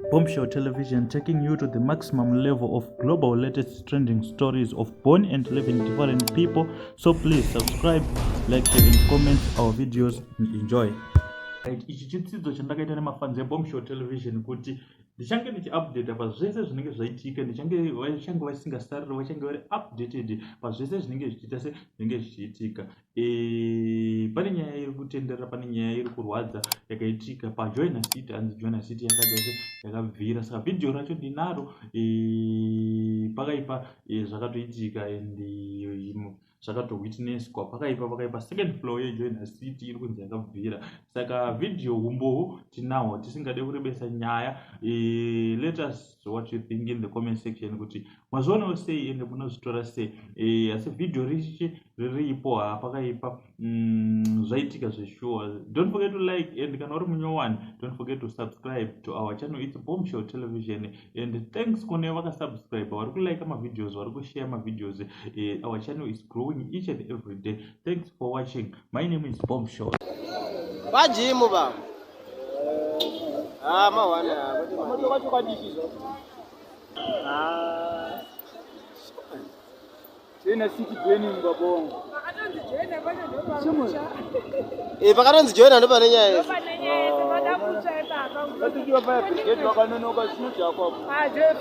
Bombshell Television, taking you to the maximum level of global latest trending stories of born and living different people. So please subscribe, like, share and comment our videos and enjoy. Ichi chidzidzo chandakaita nemafanzi eBombshell Television kuti ndichange ndichiupdate pazvese zvinenge zvaitika, vachange vasingasariri, vachange vari updated pazvese zvinenge zvichiita sezvinenge zvichiitika. Pane nyaya iri kutenderera, pane nyaya iri kurwadza yakaitika paJoina City, anzi Joina City yakabvira. Saka video racho ndinaro, pakaipa zvakatoitika and zvakatowitnesswa pakaipa second floor yeJoina City iri kunzi yakabvira. Saka video umbowo tinawo, tisingade kurebesa nyaya. Let us know what you think in the comment section kuti mazvionawo sei ende munozvitora sei. Asi video riripo pakaipa, zvaitika zvesure. Don't forget to like, and kana uri munyowani, don't forget to subscribe to our channel. It's Bombshell Television, and thanks kune vakasubscribe, vari kulike videos, vari kushare videos. Our channel is growing each and every day. Thanks for watching. My name is Bombshell. Bajimu ba. Mawana. Joina City Joina ngabonga. Pakatonzi Joina ndo pane nyaya. Vatiwa fire brigade vakanonoka chino chako.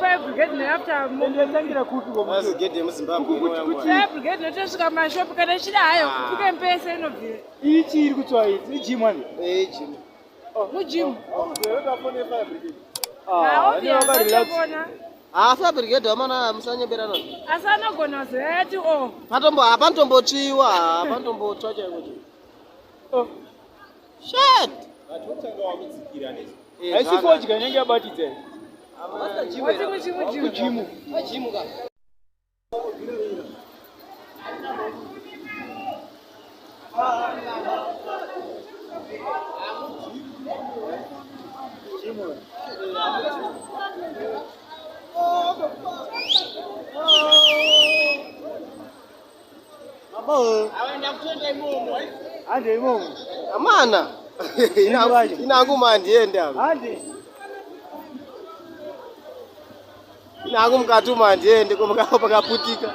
Fire brigade ne after ndendangira kuti kwa brigade muZimbabwe fire brigade notosvika mashopu kana chida hayo kupika mpesa inobvira. Ichi iri kutswa idzi gym ani? Gym. Mujim. Ndakafona fire brigade. Ndakafona. Fire brigade amana musanyeberana. Asana gona zoti apantombochiwa, apantombotsva chaiko. Shit. Atotanga wamudzikira nezi. Aisifodya nyenge yabatidza. Kujimu. Kujimu ka. Ande imomo. Amana. Inanguma ndiende apa. Ande. Inangumkatuma ndiende kumakaputika.